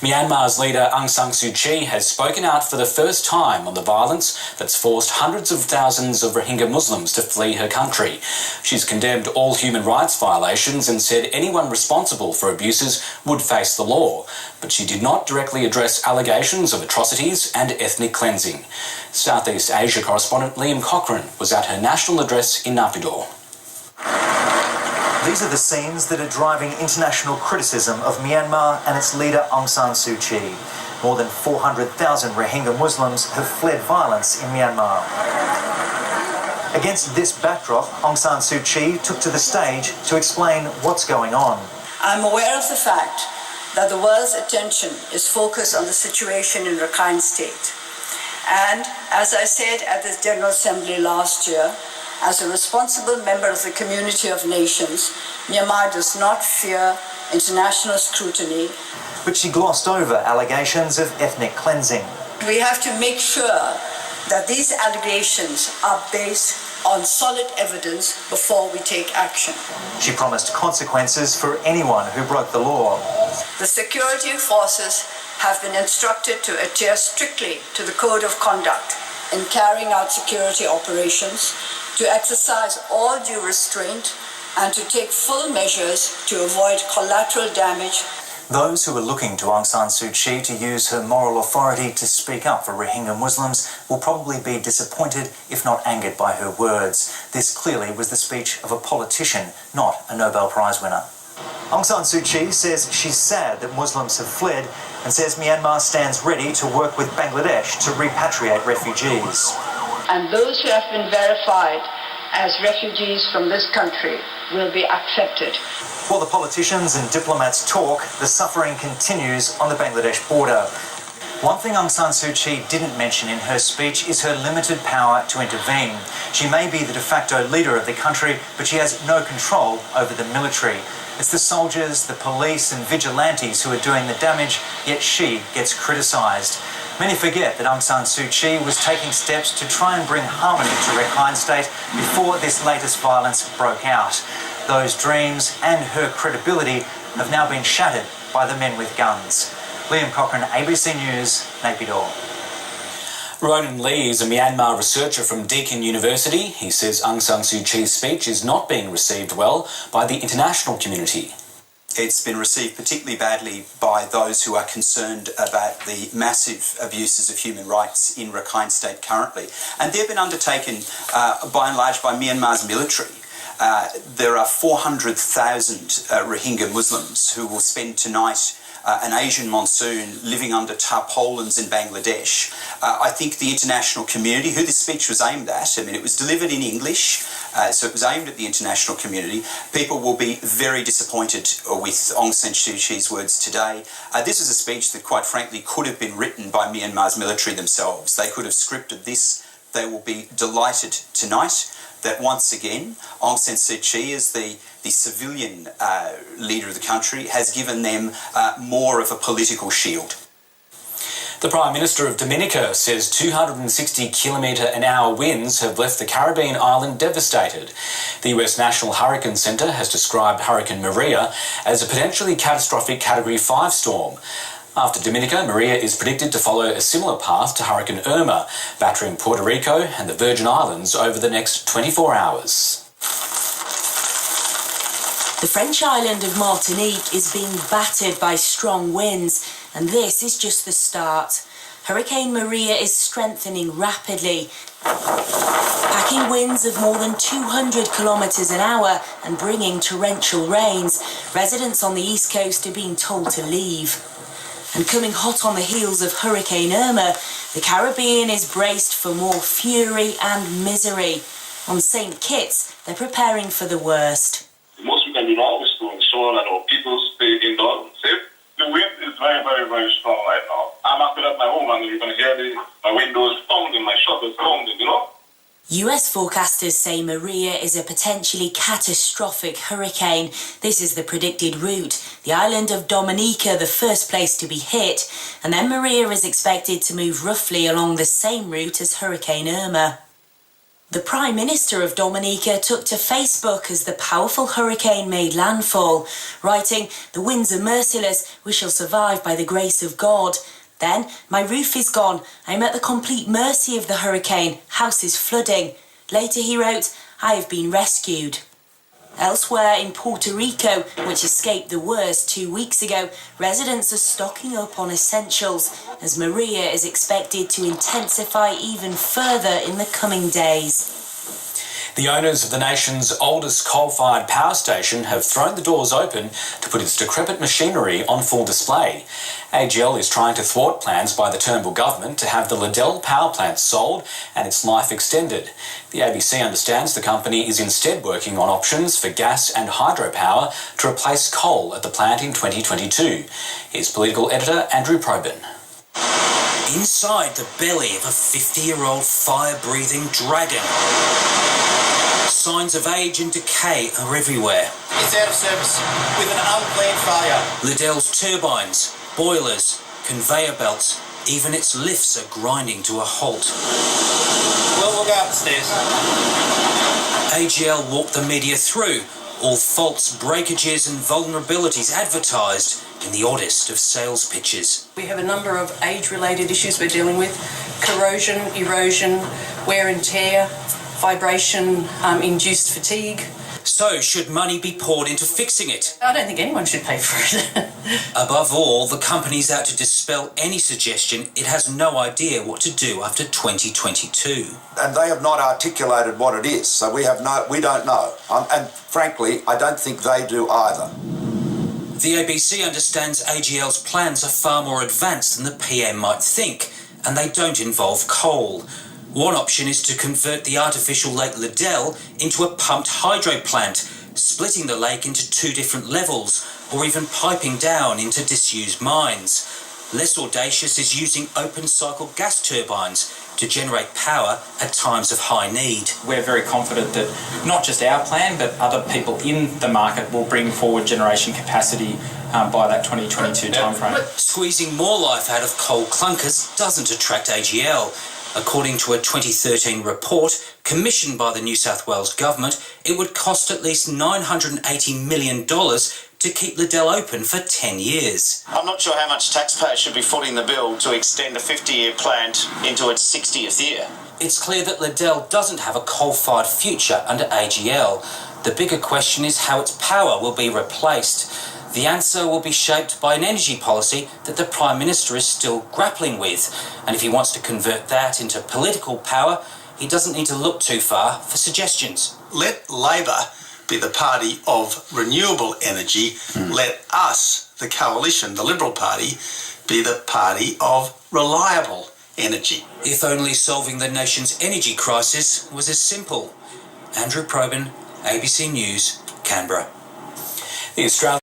Myanmar's leader Aung San Suu Kyi has spoken out for the first time on the violence that's forced hundreds of thousands of Rohingya Muslims to flee her country. She's condemned all human rights violations and said anyone responsible for abuses would face the law. But she did not directly address allegations of atrocities and ethnic cleansing. Southeast Asia correspondent Liam Cochrane was at her national address in Naypyidaw. These are the scenes that are driving international criticism of Myanmar and its leader Aung San Suu Kyi. More than 400,000 Rohingya Muslims have fled violence in Myanmar. Against this backdrop, Aung San Suu Kyi took to the stage to explain what's going on. I'm aware of the fact that the world's attention is focused on the situation in Rakhine State. And as I said at the General Assembly last year, as a responsible member of the community of nations, Myanmar does not fear international scrutiny. But she glossed over allegations of ethnic cleansing. We have to make sure that these allegations are based on solid evidence before we take action. She promised consequences for anyone who broke the law. The security forces have been instructed to adhere strictly to the Code of Conduct in carrying out security operations, to exercise all due restraint, and to take full measures to avoid collateral damage. Those who are looking to Aung San Suu Kyi to use her moral authority to speak up for Rohingya Muslims will probably be disappointed, if not angered, by her words. This clearly was the speech of a politician, not a Nobel Prize winner. Aung San Suu Kyi says she's sad that Muslims have fled and says Myanmar stands ready to work with Bangladesh to repatriate refugees. And those who have been verified as refugees from this country will be accepted. While the politicians and diplomats talk, the suffering continues on the Bangladesh border. One thing Aung San Suu Kyi didn't mention in her speech is her limited power to intervene. She may be the de facto leader of the country, but she has no control over the military. It's the soldiers, the police and vigilantes who are doing the damage, yet she gets criticised. Many forget that Aung San Suu Kyi was taking steps to try and bring harmony to Rakhine State before this latest violence broke out. Those dreams and her credibility have now been shattered by the men with guns. Liam Cochrane, ABC News, Naypyidaw. Ronan Lee is a Myanmar researcher from Deakin University. He says Aung San Suu Kyi's speech is not being received well by the international community. It's been received particularly badly by those who are concerned about the massive abuses of human rights in Rakhine State currently. And they've been undertaken by and large by Myanmar's military. There are 400,000 Rohingya Muslims who will spend tonight an Asian monsoon living under tarpaulins in Bangladesh. I think the international community, who this speech was aimed at, I mean, it was delivered in English, so it was aimed at the international community. People will be very disappointed with Aung San Suu Kyi's words today. This is a speech that, quite frankly, could have been written by Myanmar's military themselves. They could have scripted this. They will be delighted tonight that once again Aung San Suu Kyi, as the civilian leader of the country, has given them more of a political shield. The Prime Minister of Dominica says 260 km/h winds have left the Caribbean island devastated. The US National Hurricane Center has described Hurricane Maria as a potentially catastrophic Category 5 storm. After Dominica, Maria is predicted to follow a similar path to Hurricane Irma, battering Puerto Rico and the Virgin Islands over the next 24 hours. The French island of Martinique is being battered by strong winds, and this is just the start. Hurricane Maria is strengthening rapidly, packing winds of more than 200 kilometers an hour and bringing torrential rains. Residents on the east coast are being told to leave. And coming hot on the heels of Hurricane Irma, the Caribbean is braced for more fury and misery. On St. Kitts, they're preparing for the worst. The most we can do now is to ensure that our people stay indoors and safe. The wind is very, very, very strong right now. I'm actually at my home and you can hear my windows pounding, my shutters pounding, you know? US forecasters say Maria is a potentially catastrophic hurricane. This is the predicted route. The island of Dominica, the first place to be hit, and then Maria is expected to move roughly along the same route as Hurricane Irma. The Prime Minister of Dominica took to Facebook as the powerful hurricane made landfall, writing, "The winds are merciless, we shall survive by the grace of God." Then, "My roof is gone, I'm at the complete mercy of the hurricane, house is flooding." Later he wrote, "I have been rescued." Elsewhere in Puerto Rico, which escaped the worst 2 weeks ago, residents are stocking up on essentials as Maria is expected to intensify even further in the coming days. The owners of the nation's oldest coal-fired power station have thrown the doors open to put its decrepit machinery on full display. AGL is trying to thwart plans by the Turnbull government to have the Liddell power plant sold and its life extended. The ABC understands the company is instead working on options for gas and hydropower to replace coal at the plant in 2022. Here's political editor Andrew Probyn. Inside the belly of a 50-year-old fire-breathing dragon. Signs of age and decay are everywhere. It's out of service with an unplanned failure. Liddell's turbines, boilers, conveyor belts, even its lifts are grinding to a halt. We'll go upstairs. AGL walked the media through all faults, breakages and vulnerabilities advertised in the oddest of sales pitches. We have a number of age-related issues we're dealing with: corrosion, erosion, wear and tear, vibration-induced fatigue. So, should money be poured into fixing it? I don't think anyone should pay for it. Above all, the company's out to dispel any suggestion it has no idea what to do after 2022. And they have not articulated what it is, so we don't know. And frankly, I don't think they do either. The ABC understands AGL's plans are far more advanced than the PM might think, and they don't involve coal. One option is to convert the artificial Lake Liddell into a pumped hydro plant, splitting the lake into 2 different levels, or even piping down into disused mines. Less audacious is using open-cycle gas turbines to generate power at times of high need. We're very confident that not just our plan, but other people in the market will bring forward generation capacity by that 2022 timeframe. Squeezing more life out of coal clunkers doesn't attract AGL. According to a 2013 report commissioned by the New South Wales government, it would cost at least $980 million to keep Liddell open for 10 years. I'm not sure how much taxpayers should be footing the bill to extend a 50-year plant into its 60th year. It's clear that Liddell doesn't have a coal-fired future under AGL. The bigger question is how its power will be replaced. The answer will be shaped by an energy policy that the Prime Minister is still grappling with. And if he wants to convert that into political power, he doesn't need to look too far for suggestions. Let Labor be the party of renewable energy. Let us, the coalition, the Liberal Party, be the party of reliable energy. If only solving the nation's energy crisis was as simple. Andrew Probyn, ABC News, Canberra. The Australian